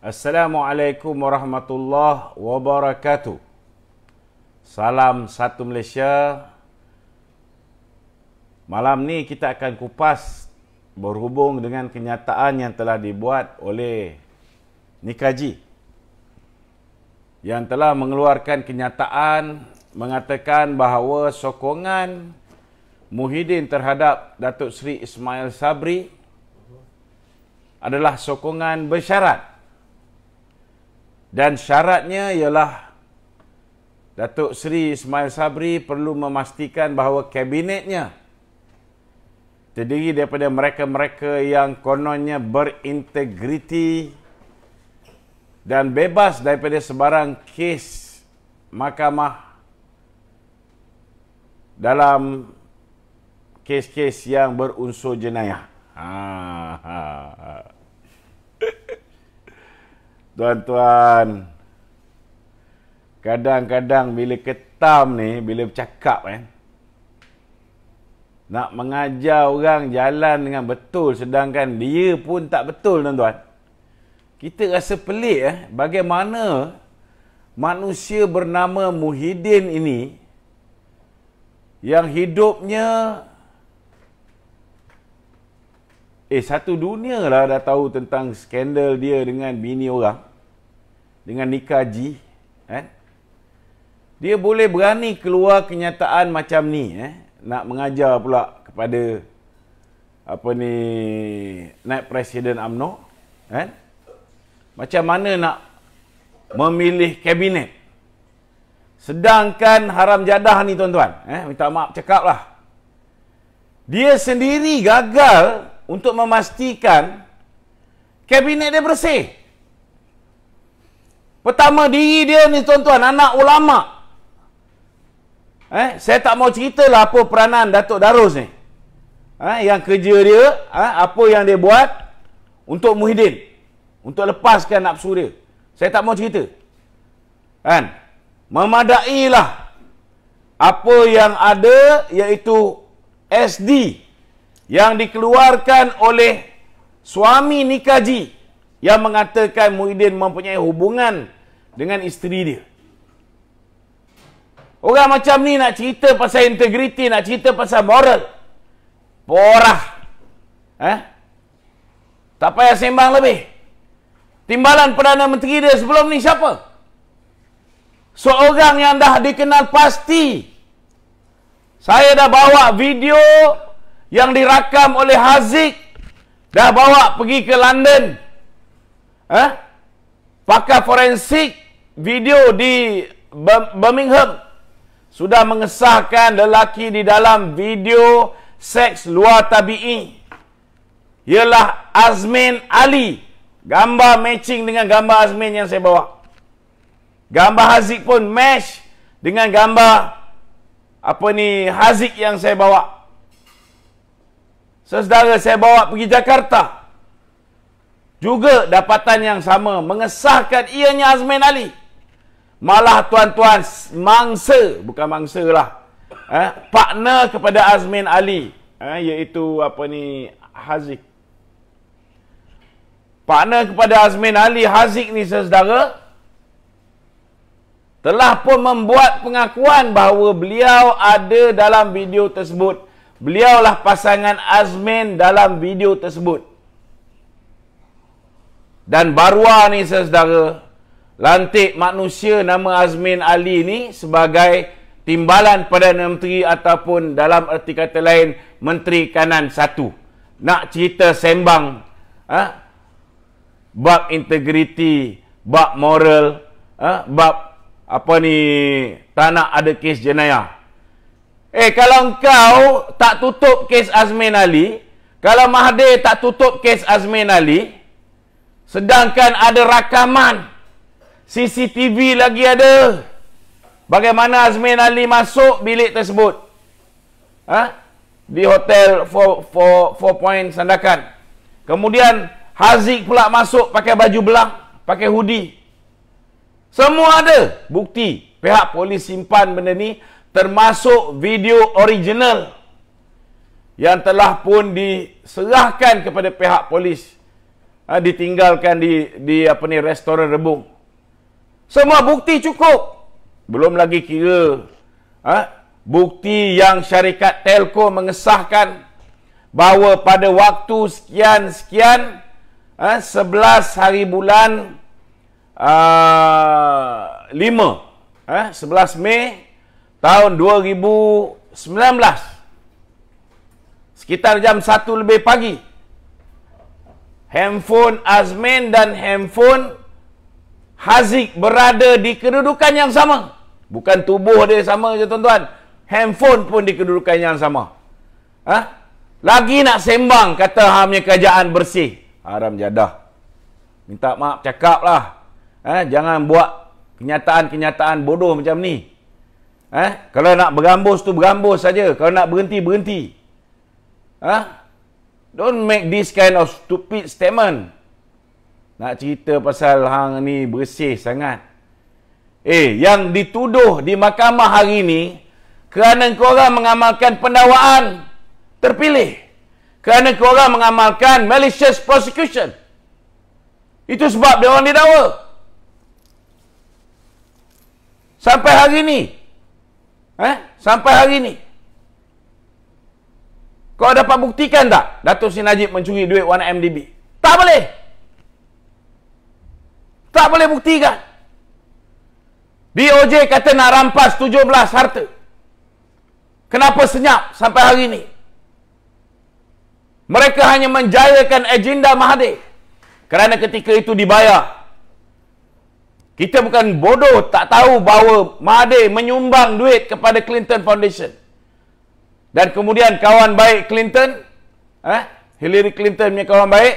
Assalamualaikum warahmatullahi wabarakatuh. Salam satu Malaysia. Malam ni kita akan kupas berhubung dengan kenyataan yang telah dibuat oleh Nikaji, yang telah mengeluarkan kenyataan mengatakan bahawa sokongan Muhyiddin terhadap Datuk Seri Ismail Sabri adalah sokongan bersyarat, dan syaratnya ialah Datuk Seri Ismail Sabri perlu memastikan bahawa kabinetnya terdiri daripada mereka-mereka yang kononnya berintegriti dan bebas daripada sebarang kes mahkamah dalam kes-kes yang berunsur jenayah. Tuan-tuan, kadang-kadang bila ketam ni, bila bercakap nak mengajar orang jalan dengan betul sedangkan dia pun tak betul, tuan-tuan. Kita rasa pelik bagaimana manusia bernama Muhyiddin ini yang hidupnya satu dunia lah dah tahu tentang skandal dia dengan bini orang, dengan Nikaji, dia boleh berani keluar kenyataan macam ni, nak mengajar pula kepada Naib Presiden UMNO, macam mana nak memilih kabinet. Sedangkan haram jadah ni, tuan-tuan, minta maaf cakap lah, dia sendiri gagal untuk memastikan kabinet dia bersih. Pertama, diri dia ni, tuan-tuan, anak ulama. Saya tak mau ceritalah apa peranan Datuk Darus ni, yang kerja dia, apa yang dia buat untuk Muhyiddin, untuk lepaskan nafsu dia. Saya tak mau cerita, memadailah apa yang ada, iaitu SD yang dikeluarkan oleh suami Nikaji yang mengatakan Muhyiddin mempunyai hubungan dengan isteri dia. Orang macam ni nak cerita pasal integriti, nak cerita pasal moral, porah. Tak payah sembang lebih. Timbalan Perdana Menteri dia sebelum ni siapa? Seorang yang dah dikenal pasti. Saya dah bawa video yang dirakam oleh Haziq, dah bawa pergi ke London. Pakar forensik video di Birmingham sudah mengesahkan lelaki di dalam video seks luar tabi'i ialah Azmin Ali. Gambar matching dengan gambar Azmin yang saya bawa. Gambar Haziq pun match dengan gambar Haziq yang saya bawa. Saudara saya bawa pergi Jakarta, juga dapatan yang sama, mengesahkan ianya Azmin Ali. Malah tuan-tuan, bukan mangsa lah, partner kepada Azmin Ali, iaitu Haziq. Partner kepada Azmin Ali, Haziq ni, saudara, telah pun membuat pengakuan bahawa beliau ada dalam video tersebut. Beliaulah pasangan Azmin dalam video tersebut. Dan Barua ni, saudara, lantik manusia nama Azmin Ali ni sebagai timbalan Perdana Menteri ataupun dalam erti kata lain Menteri Kanan Satu. Nak cerita sembang bab integriti, bab moral, bab tak nak ada kes jenayah. Kalau engkau tak tutup kes Azmin Ali, kalau Mahathir tak tutup kes Azmin Ali, sedangkan ada rakaman CCTV lagi ada bagaimana Azmin Ali masuk bilik tersebut, di hotel Four Point Sandakan. Kemudian Haziq pula masuk pakai baju belang, pakai hoodie. Semua ada bukti. Pihak polis simpan benda ni, termasuk video original yang telah pun diserahkan kepada pihak polis ditinggalkan di apa ni restoran rebung. Semua bukti cukup. Belum lagi kira bukti yang syarikat telco mengesahkan bahawa pada waktu sekian-sekian 11 hari bulan 5 11 Mei tahun 2019 sekitar jam 1 lebih pagi, handphone Azmin dan handphone Haziq berada di kedudukan yang sama. Bukan tubuh dia sama je tuan-tuan, handphone pun di kedudukan yang sama. Lagi nak sembang kata hamnya kerajaan bersih. Haram jadah. Minta maaf cakap lah. Jangan buat kenyataan-kenyataan bodoh macam ni. Kalau nak bergambus tu bergambus saja. Kalau nak berhenti, berhenti. Don't make this kind of stupid statement. Nak cerita pasal hang ni bersih sangat. Yang dituduh di mahkamah hari ni kerana korang mengamalkan pendakwaan terpilih. Kerana korang mengamalkan malicious prosecution. Itu sebab dia orang didakwa. Sampai hari ni. Sampai hari ni. Kau dapat buktikan tak Datuk Seri Najib mencuri duit 1MDB? Tak boleh. Tak boleh buktikan. DOJ kata nak rampas 17 harta. Kenapa senyap sampai hari ini? Mereka hanya menjayakan agenda Mahathir. Kerana ketika itu dibayar. Kita bukan bodoh tak tahu bahawa Mahathir menyumbang duit kepada Clinton Foundation. Dan kemudian kawan baik Clinton, Hillary Clinton punya kawan baik,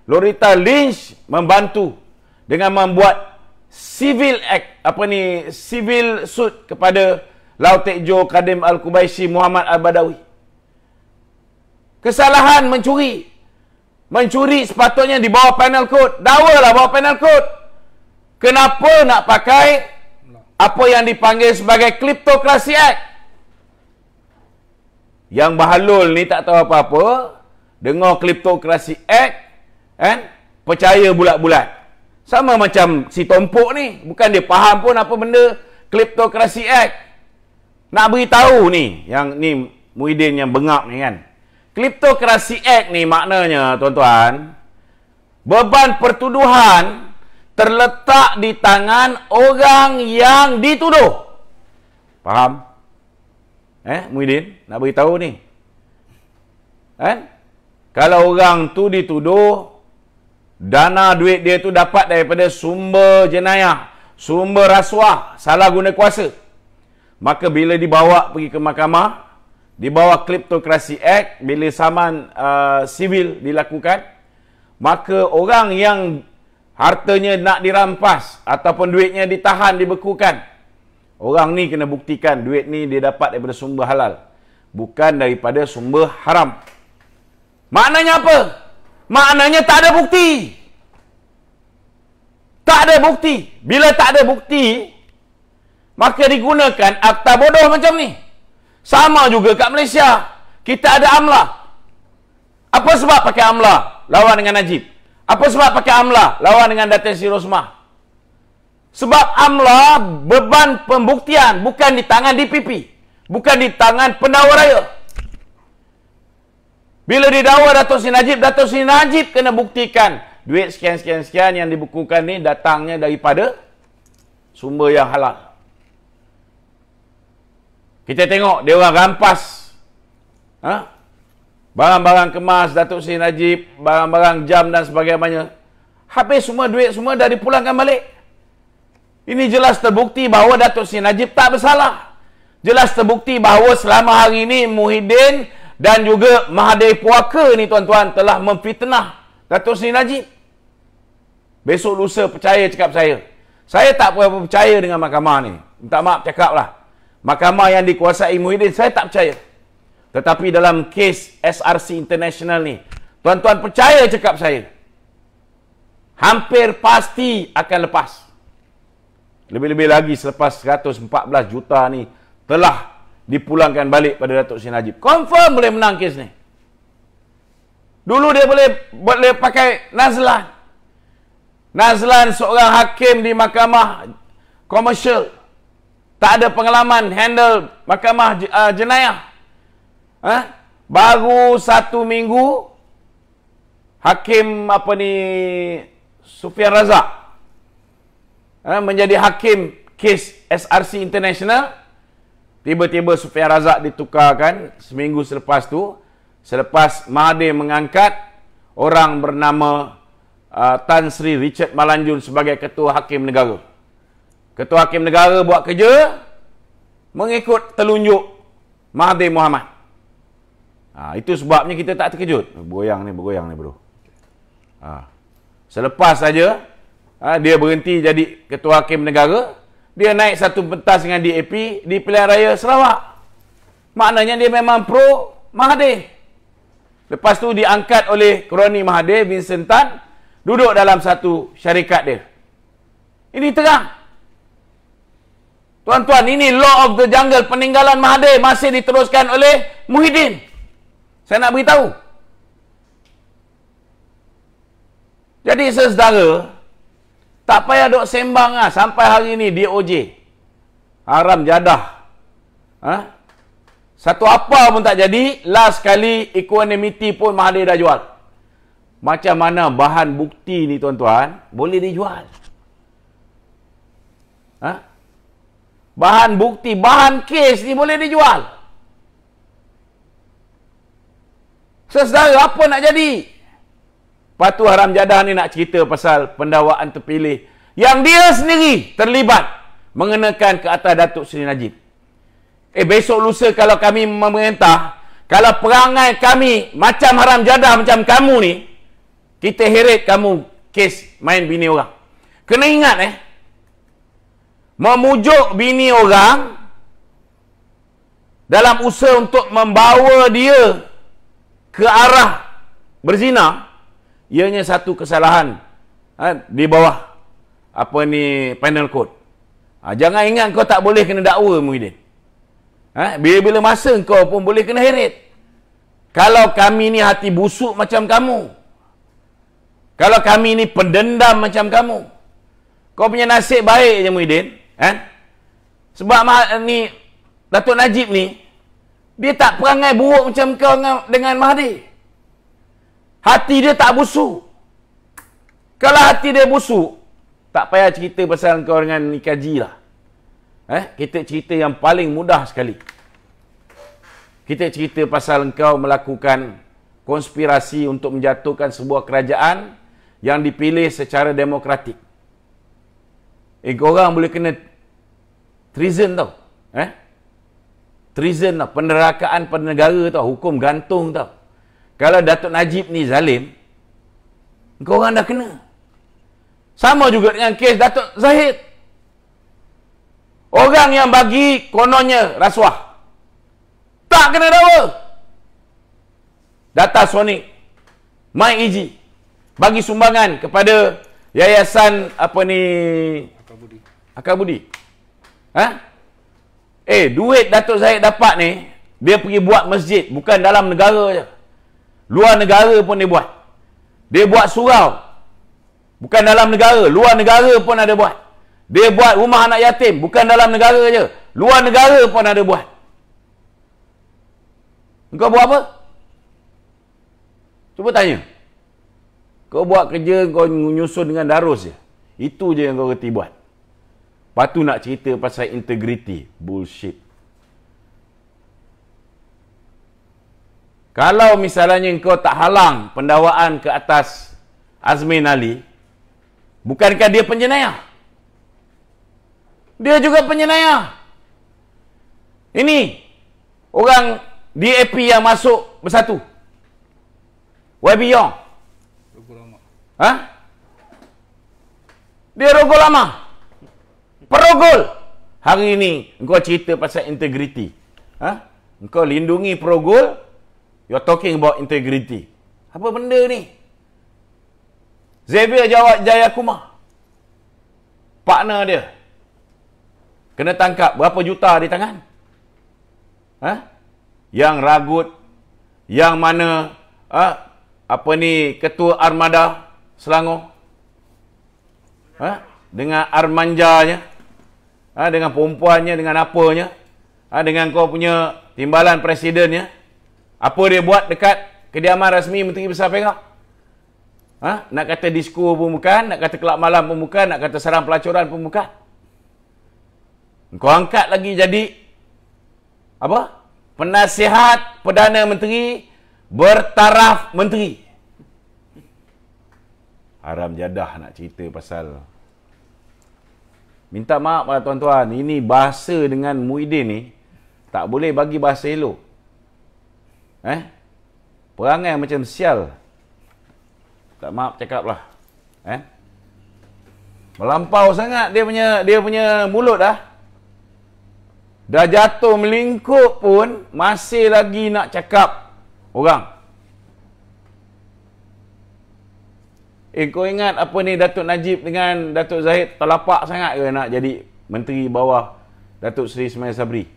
Loretta Lynch membantu dengan membuat civil suit kepada Lautek Jo, Kadim Al-Qubaisi, Muhammad Al-Badawi. Kesalahan mencuri. Mencuri sepatutnya di bawah penal code. Dakwalah bawah penal code. Kenapa nak pakai apa yang dipanggil sebagai Kleptokrasi Act? Yang bahalul ni tak tahu apa-apa, dengar Kleptokrasi Act, percaya bulat-bulat. Sama macam si Tompok ni, bukan dia faham pun apa benda Kleptokrasi Act. Nak beritahu ni, yang ni Muhyiddin yang bengap ni kan. Kleptokrasi Act ni maknanya tuan-tuan, beban pertuduhan terletak di tangan orang yang dituduh. Faham? Muhyiddin nak beritahu ni. Kalau orang tu dituduh dana duit dia tu dapat daripada sumber jenayah, sumber rasuah, salah guna kuasa, maka bila dibawa pergi ke mahkamah, di bawah Kleptokrasi Act, bila saman sivil dilakukan, maka orang yang hartanya nak dirampas ataupun duitnya ditahan, dibekukan, orang ni kena buktikan duit ni dia dapat daripada sumber halal, bukan daripada sumber haram. Maknanya apa? Maknanya tak ada bukti. Tak ada bukti. Bila tak ada bukti, maka digunakan akta bodoh macam ni. Sama juga kat Malaysia. Kita ada AMLA. Apa sebab pakai AMLA lawan dengan Najib? Apa sebab pakai AMLA lawan dengan Datin Sri Rosmah? Sebab AMLA beban pembuktian bukan di tangan DPP, bukan di tangan pendakwa raya. Bila didakwa Datuk Seri Najib kena buktikan duit sekian-sekian yang dibukukan ni datangnya daripada sumber yang halal. Kita tengok dia orang rampas barang-barang kemas Datuk Seri Najib, barang-barang jam dan sebagainya. Habis semua duit semua dah dipulangkan balik. Ini jelas terbukti bahawa Datuk Seri Najib tak bersalah. Jelas terbukti bahawa selama hari ini Muhyiddin dan juga Mahathir Puaka ni tuan-tuan telah memfitnah Datuk Seri Najib. Besok lusa percaya cakap saya. Saya tak berapa percaya dengan mahkamah ni. Minta maaf cakap lah. Mahkamah yang dikuasai Muhyiddin saya tak percaya. Tetapi dalam kes SRC International ni, tuan-tuan percaya cakap saya, hampir pasti akan lepas. Lebih-lebih lagi selepas 114 juta ni telah dipulangkan balik pada Datuk Seri Najib. Confirm boleh menang kes ni. Dulu dia boleh pakai nazlan. Nazlan seorang hakim di mahkamah komersial. Tak ada pengalaman handle mahkamah jenayah. Baru 1 minggu, hakim Sufian Razak menjadi hakim kes SRC International. Tiba-tiba Sufian Razak ditukarkan seminggu selepas tu, selepas Mahathir mengangkat orang bernama Tan Sri Richard Malanjun sebagai Ketua Hakim Negara. Ketua Hakim Negara buat kerja mengikut telunjuk Mahathir Mohamad. Itu sebabnya kita tak terkejut. Bergoyang ni bro. Selepas saja dia berhenti jadi Ketua Hakim Negara, dia naik satu pentas dengan DAP di Pilihan Raya Sarawak. Maknanya dia memang pro Mahathir. Lepas tu diangkat oleh kroni Mahathir, Vincent Tan, duduk dalam satu syarikat dia. Ini terang. Tuan-tuan, ini law of the jungle. Peninggalan Mahathir masih diteruskan oleh Muhyiddin. Saya nak beritahu. Jadi saudara, tak payah duk sembang sampai hari ini DOJ. Haram jadah. Satu apa pun tak jadi. Last kali equanimity pun Mahathir dah jual. Macam mana bahan bukti ni tuan-tuan boleh dijual? Bahan bukti, bahan kes ni boleh dijual. Saudara, apa nak jadi? Patu Haram Jadah ni nak cerita pasal pendakwaan terpilih yang dia sendiri terlibat mengenakan ke atas Datuk Seri Najib. Besok lusa kalau kami memerintah, kalau perangai kami macam Haram Jadah macam kamu ni, kita heret kamu kes main bini orang. Kena ingat memujuk bini orang dalam usaha untuk membawa dia ke arah berzina, ianya satu kesalahan di bawah penal code. Jangan ingat kau tak boleh kena dakwa, Muhyiddin. Bila-bila masa kau pun boleh kena heret. Kalau kami ni hati busuk macam kamu, kalau kami ni pendendam macam kamu, kau punya nasib baik je, Muhyiddin. Sebab ni Datuk Najib ni, dia tak perangai buruk macam kau dengan Mahathir. Hati dia tak busuk. Kalau hati dia busuk, tak payah cerita pasal kau dengan Nikaji lah. Kita cerita yang paling mudah sekali. Kita cerita pasal engkau melakukan konspirasi untuk menjatuhkan sebuah kerajaan yang dipilih secara demokratik. Korang boleh kena treason tau. Treason tau. Penerakaan pada negara tau. Hukum gantung tau. Kalau Datuk Najib ni zalim, korang dah kena. Sama juga dengan kes Datuk Zahid. Orang yang bagi kononnya rasuah, tak kena dakwa. Data Sonic, Mike Iji, bagi sumbangan kepada yayasan Akabudi. Duit Datuk Zahid dapat ni, dia pergi buat masjid, bukan dalam negara je. Luar negara pun dia buat. Dia buat surau, bukan dalam negara, luar negara pun ada buat. Dia buat rumah anak yatim, bukan dalam negara je, luar negara pun ada buat. Engkau buat apa? Cuba tanya. Kau buat kerja, kau nyusun dengan darus je. Itu je yang kau reti buat. Lepas tu nak cerita pasal integriti. Bullshit. Kalau misalnya kau tak halang pendakwaan ke atas Azmin Ali, bukankah dia penjenayah? Dia juga penjenayah. Ini orang DAP yang masuk bersatu. YB Yong. Rogol lama. Dia rogol lama. Perogol. Hari ini engkau cerita pasal integriti. Engkau lindungi perogol. You're talking about integrity. Apa benda ni? Xavier Jayakumar, partner dia, kena tangkap. Berapa juta di tangan? Yang ragut, yang mana Ketua Armada Selangor, Dengan armanjanya, dengan perempuannya, dengan apanya, dengan kau punya timbalan presidennya. Apa dia buat dekat kediaman rasmi Menteri Besar Perak? Nak kata disko pun bukan, nak kata kelab malam pun bukan, nak kata sarang pelacuran pun bukan. Kau angkat lagi jadi apa? Penasihat Perdana Menteri bertaraf menteri. Haram jadah nak cerita pasal. Minta maaf lah tuan-tuan, ini bahasa dengan Muhyiddin ni tak boleh bagi bahasa elok. Perangai macam sial. Tak maaf cakap lah. Melampau sangat dia punya mulut dah. Dah jatuh melingkup pun masih lagi nak cakap orang. Kau ingat apa ni Datuk Najib dengan Datuk Zahid terlapak sangat ke nak jadi menteri bawah Datuk Seri Ismail Sabri?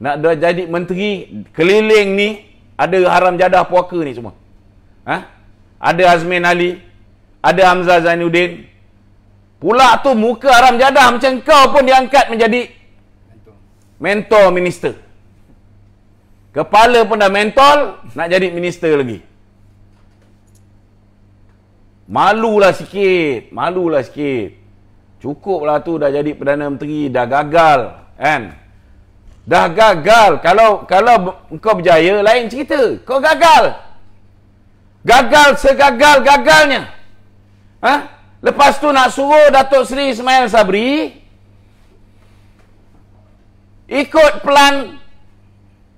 Nak dah jadi menteri keliling ni ada haram jadah puaka ni semua. Ada Azmin Ali, ada Hamzah Zainuddin. Pula tu muka haram jadah macam kau pun diangkat menjadi mentor minister. Kepala pun dah mentol, nak jadi minister lagi. Malulah sikit. Cukuplah tu dah jadi Perdana Menteri, dah gagal, kan? Dah gagal. Kalau kau berjaya, lain cerita. Kau gagal. Gagal segagal-gagalnya. Lepas tu nak suruh Datuk Seri Ismail Sabri ikut plan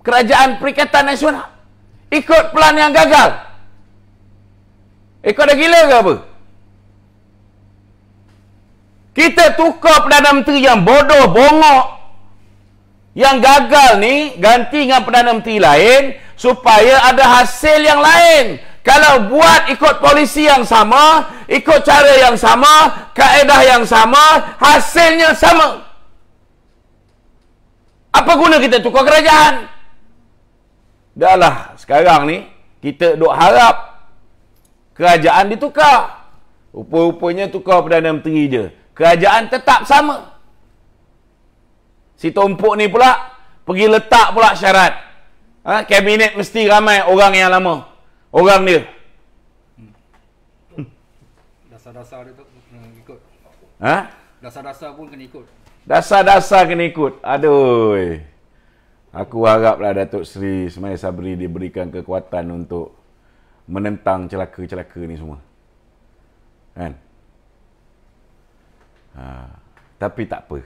Kerajaan Perikatan Nasional. Ikut plan yang gagal. Kau dah gila ke apa? Kita tukar Perdana Menteri yang bodoh, bongok, yang gagal ni, ganti dengan Perdana Menteri lain, supaya ada hasil yang lain. Kalau buat ikut polisi yang sama, ikut cara yang sama, kaedah yang sama, hasilnya sama. Apa guna kita tukar kerajaan? Dah lah, sekarang ni, kita duk harap kerajaan ditukar. Rupa-rupanya tukar Perdana Menteri je. Kerajaan tetap sama. Si Tumpuk ni pula pergi letak pula syarat. Kabinet mesti ramai orang yang lama. Orang dia. Dasar-dasar dia tu kena ikut. Dasar-dasar pun kena ikut. Dasar-dasar kena ikut. Aduh. Aku haraplah Datuk Seri Ismail Sabri diberikan kekuatan untuk menentang celaka-celaka ni semua. Kan? Tapi tak apa.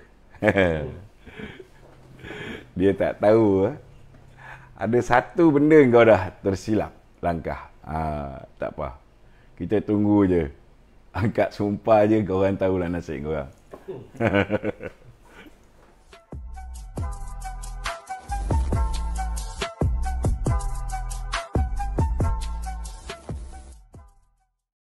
Dia tak tahu. Ada satu benda kau dah tersilap langkah. Tak apa. Kita tunggu je. Angkat sumpah je, korang tahulah nasib korang.